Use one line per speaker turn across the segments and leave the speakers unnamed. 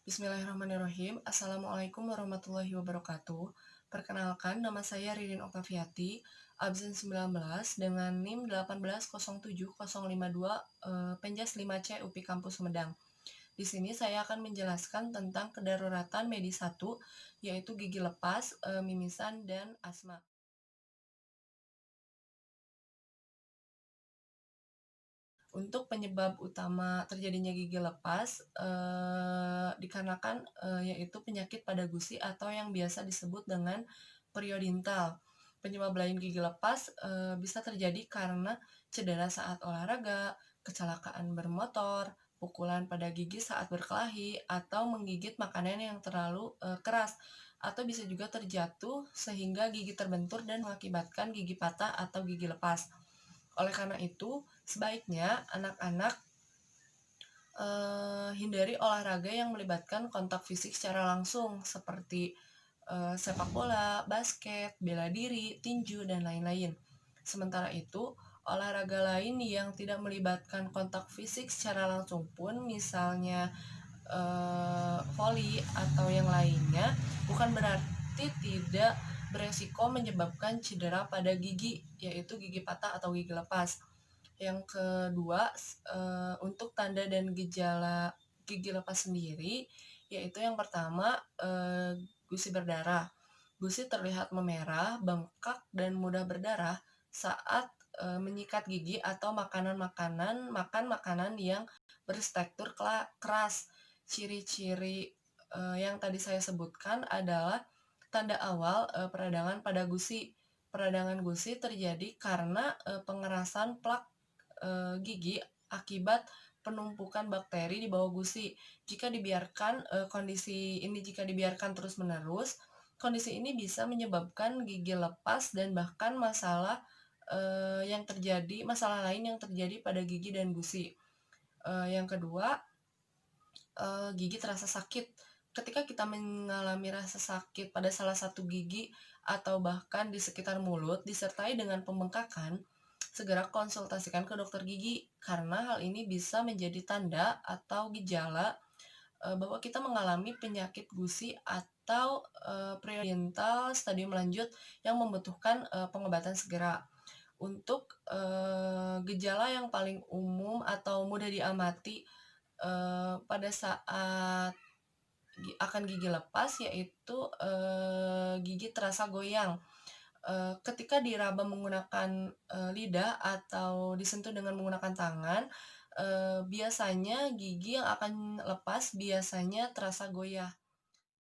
Bismillahirrahmanirrahim. Assalamualaikum warahmatullahi wabarakatuh. Perkenalkan, nama saya Ririn Oktaviati, absen 19 dengan NIM 1807052 Penjas 5C UPI Kampus Sumedang. Di sini saya akan menjelaskan tentang kedaruratan medis 1, yaitu gigi lepas, mimisan, dan asma. Untuk penyebab utama terjadinya gigi lepas dikarenakan yaitu penyakit pada gusi atau yang biasa disebut dengan periodontal. Penyebab lain gigi lepas bisa terjadi karena cedera saat olahraga, kecelakaan bermotor, pukulan pada gigi saat berkelahi, atau menggigit makanan yang terlalu keras, atau bisa juga terjatuh sehingga gigi terbentur dan mengakibatkan gigi patah atau gigi lepas. Oleh karena itu, sebaiknya anak-anak hindari olahraga yang melibatkan kontak fisik secara langsung seperti sepak bola, basket, bela diri, tinju, dan lain-lain. Sementara itu, olahraga lain yang tidak melibatkan kontak fisik secara langsung pun, misalnya voli atau yang lainnya, bukan berarti tidak beresiko menyebabkan cedera pada gigi, yaitu gigi patah atau gigi lepas. Yang kedua, untuk tanda dan gejala gigi lepas sendiri, yaitu yang pertama, gusi berdarah. Gusi terlihat memerah, bengkak, dan mudah berdarah saat menyikat gigi atau makan makanan yang bertekstur keras. Ciri-ciri yang tadi saya sebutkan adalah tanda awal peradangan pada gusi. Peradangan gusi terjadi karena pengerasan plak gigi akibat penumpukan bakteri di bawah gusi. Jika dibiarkan kondisi ini terus-menerus, kondisi ini bisa menyebabkan gigi lepas dan bahkan masalah lain yang terjadi pada gigi dan gusi. Yang kedua, gigi terasa sakit. Ketika kita mengalami rasa sakit pada salah satu gigi atau bahkan di sekitar mulut disertai dengan pembengkakan, segera konsultasikan ke dokter gigi karena hal ini bisa menjadi tanda atau gejala bahwa kita mengalami penyakit gusi atau periodontal stadium lanjut yang membutuhkan pengobatan segera. Untuk gejala yang paling umum atau mudah diamati pada saat akan gigi lepas, yaitu gigi terasa goyang. Ketika diraba menggunakan lidah atau disentuh dengan menggunakan tangan, biasanya gigi yang akan lepas biasanya terasa goyah.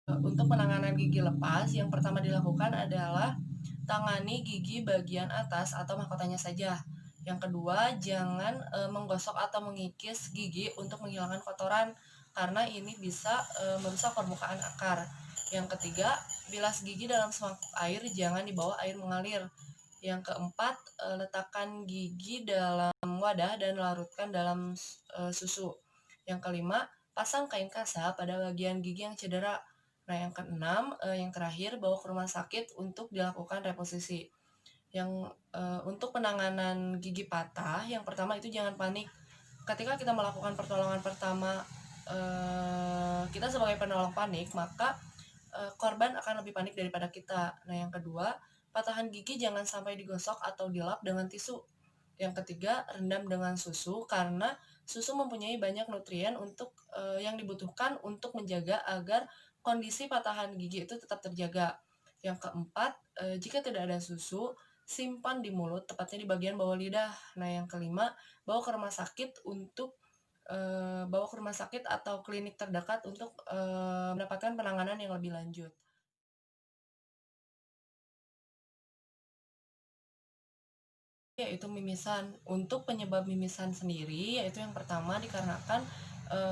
Untuk penanganan gigi lepas, yang pertama dilakukan adalah tangani gigi bagian atas atau mahkotanya saja. Yang kedua, jangan menggosok atau mengikis gigi untuk menghilangkan kotoran karena ini bisa merusak permukaan akar. Yang ketiga, bilas gigi dalam semangkuk air, jangan di bawah air mengalir. Yang keempat, letakkan gigi dalam wadah dan larutkan dalam susu. Yang kelima, pasang kain kasa pada bagian gigi yang cedera. Nah, yang keenam, yang terakhir, bawa ke rumah sakit untuk dilakukan reposisi. Yang untuk penanganan gigi patah, yang pertama itu jangan panik. Ketika kita melakukan pertolongan pertama, kita sebagai penolong panik, maka korban akan lebih panik daripada kita. Nah, yang kedua, patahan gigi jangan sampai digosok atau dilap dengan tisu. Yang ketiga, rendam dengan susu karena susu mempunyai banyak nutrien yang dibutuhkan untuk menjaga agar kondisi patahan gigi itu tetap terjaga. Yang keempat, jika tidak ada susu, simpan di mulut, tepatnya di bagian bawah lidah. Nah, yang kelima, bawa ke rumah sakit atau klinik terdekat untuk mendapatkan penanganan yang lebih lanjut. Yaitu mimisan. Untuk penyebab mimisan sendiri, yaitu yang pertama dikarenakan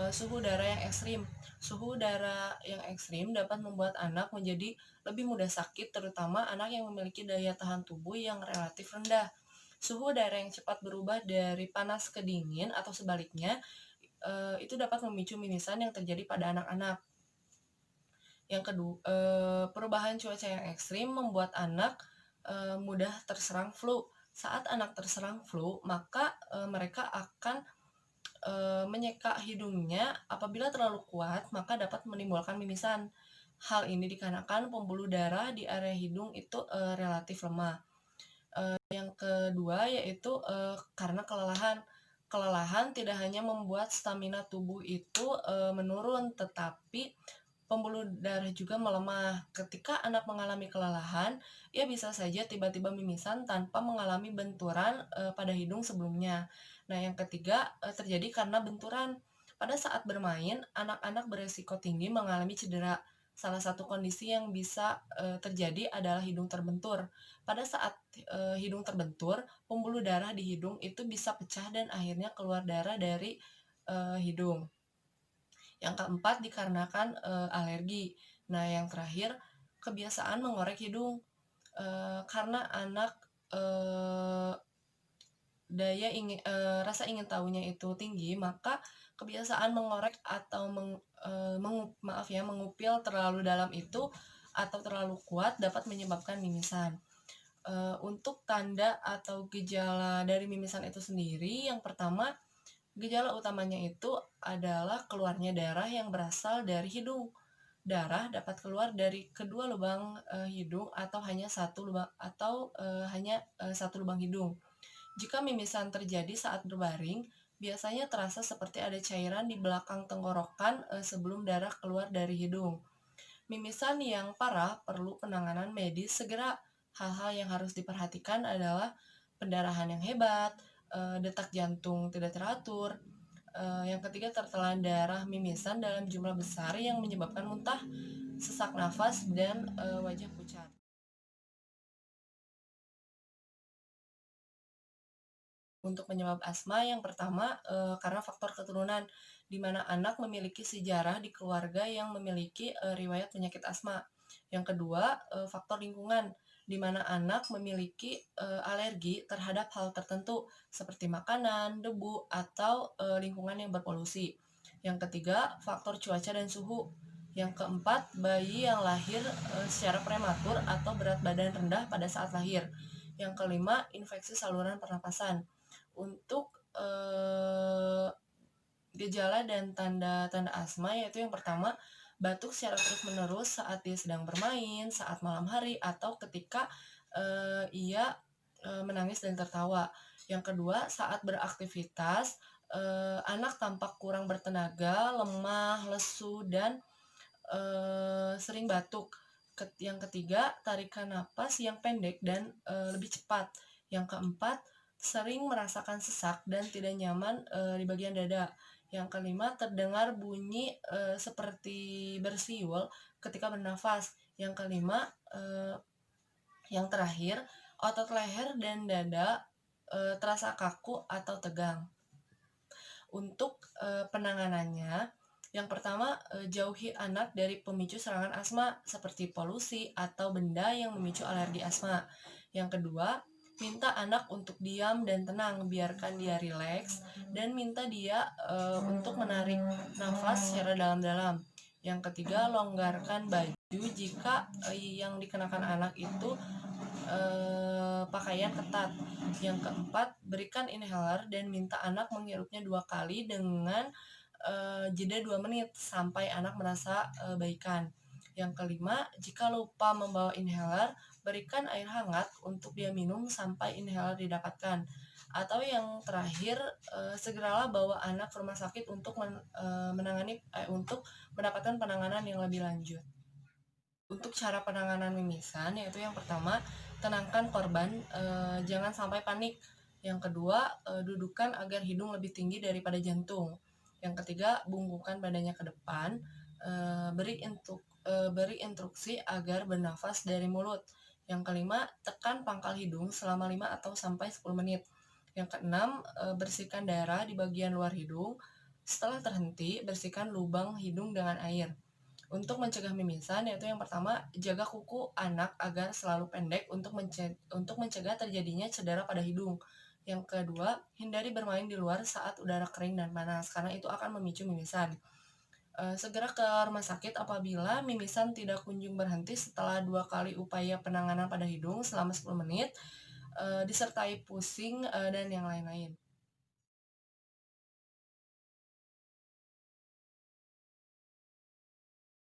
suhu udara yang ekstrim. Suhu udara yang ekstrim dapat membuat anak menjadi lebih mudah sakit, terutama anak yang memiliki daya tahan tubuh yang relatif rendah. Suhu udara yang cepat berubah dari panas ke dingin atau sebaliknya, itu dapat memicu mimisan yang terjadi pada anak-anak. Yang kedua, perubahan cuaca yang ekstrim membuat anak mudah terserang flu. Saat anak terserang flu, maka mereka akan menyeka hidungnya apabila terlalu kuat, maka dapat menimbulkan mimisan. Hal ini dikarenakan pembuluh darah di area hidung itu relatif lemah. Yang kedua yaitu karena kelelahan. Kelelahan tidak hanya membuat stamina tubuh itu menurun, tetapi pembuluh darah juga melemah. Ketika anak mengalami kelelahan, ia bisa saja tiba-tiba mimisan tanpa mengalami benturan pada hidung sebelumnya. Nah, yang ketiga terjadi karena benturan. Pada saat bermain, anak-anak beresiko tinggi mengalami cedera. Salah satu kondisi yang bisa terjadi adalah hidung terbentur. Pada saat hidung terbentur, pembuluh darah di hidung itu bisa pecah dan akhirnya keluar darah dari hidung. Yang keempat dikarenakan alergi. Nah, yang terakhir kebiasaan mengorek hidung. Karena anak rasa ingin tahunya itu tinggi, maka kebiasaan mengorek atau mengupil terlalu dalam itu atau terlalu kuat dapat menyebabkan mimisan. Untuk tanda atau gejala dari mimisan itu sendiri, yang pertama, gejala utamanya itu adalah keluarnya darah yang berasal dari hidung. Darah dapat keluar dari kedua lubang hidung atau hanya satu lubang hidung. Jika mimisan terjadi saat berbaring, biasanya terasa seperti ada cairan di belakang tenggorokan sebelum darah keluar dari hidung. Mimisan yang parah perlu penanganan medis segera. Hal-hal yang harus diperhatikan adalah pendarahan yang hebat, detak jantung tidak teratur, yang ketiga tertelan darah mimisan dalam jumlah besar yang menyebabkan muntah, sesak nafas, dan wajah pucat. Untuk penyebab asma, yang pertama karena faktor keturunan, di mana anak memiliki sejarah di keluarga yang memiliki riwayat penyakit asma. Yang kedua, faktor lingkungan, di mana anak memiliki alergi terhadap hal tertentu seperti makanan, debu, atau lingkungan yang berpolusi. Yang ketiga, faktor cuaca dan suhu. Yang keempat, bayi yang lahir secara prematur atau berat badan rendah pada saat lahir. Yang kelima, infeksi saluran pernapasan. Untuk gejala dan tanda-tanda asma, yaitu yang pertama, batuk secara terus-menerus saat dia sedang bermain, saat malam hari, atau ketika ia menangis dan tertawa. Yang kedua, saat beraktivitas, anak tampak kurang bertenaga, lemah, lesu, dan sering batuk. Yang ketiga, tarikan napas yang pendek dan lebih cepat. Yang keempat, sering merasakan sesak dan tidak nyaman di bagian dada. Yang kelima, terdengar bunyi seperti bersiul ketika bernafas. Yang kelima, yang terakhir, otot leher dan dada terasa kaku atau tegang. Untuk penanganannya, yang pertama, jauhi anak dari pemicu serangan asma seperti polusi atau benda yang memicu alergi asma. Yang kedua, minta anak untuk diam dan tenang, biarkan dia rileks, dan minta dia untuk menarik nafas secara dalam-dalam. Yang ketiga, longgarkan baju jika yang dikenakan anak itu pakaian ketat. Yang keempat, berikan inhaler dan minta anak menghirupnya 2 kali dengan jeda 2 menit sampai anak merasa baikan. Yang kelima, jika lupa membawa inhaler, berikan air hangat untuk dia minum sampai inhaler didapatkan. Atau yang terakhir, segeralah bawa anak ke rumah sakit untuk untuk mendapatkan penanganan yang lebih lanjut. Untuk cara penanganan mimisan, yaitu yang pertama, tenangkan korban, jangan sampai panik. Yang kedua, dudukan agar hidung lebih tinggi daripada jantung. Yang ketiga, bungkukkan badannya ke depan, beri instruksi agar bernafas dari mulut. Yang kelima, tekan pangkal hidung selama 5 atau sampai 10 menit. Yang keenam, bersihkan darah di bagian luar hidung. Setelah terhenti, bersihkan lubang hidung dengan air. Untuk mencegah mimisan, yaitu yang pertama, jaga kuku anak agar selalu pendek untuk mencegah terjadinya cedera pada hidung. Yang kedua, hindari bermain di luar saat udara kering dan panas, karena itu akan memicu mimisan. Segera ke rumah sakit apabila mimisan tidak kunjung berhenti setelah 2 kali upaya penanganan pada hidung selama 10 menit, disertai pusing dan yang lain-lain.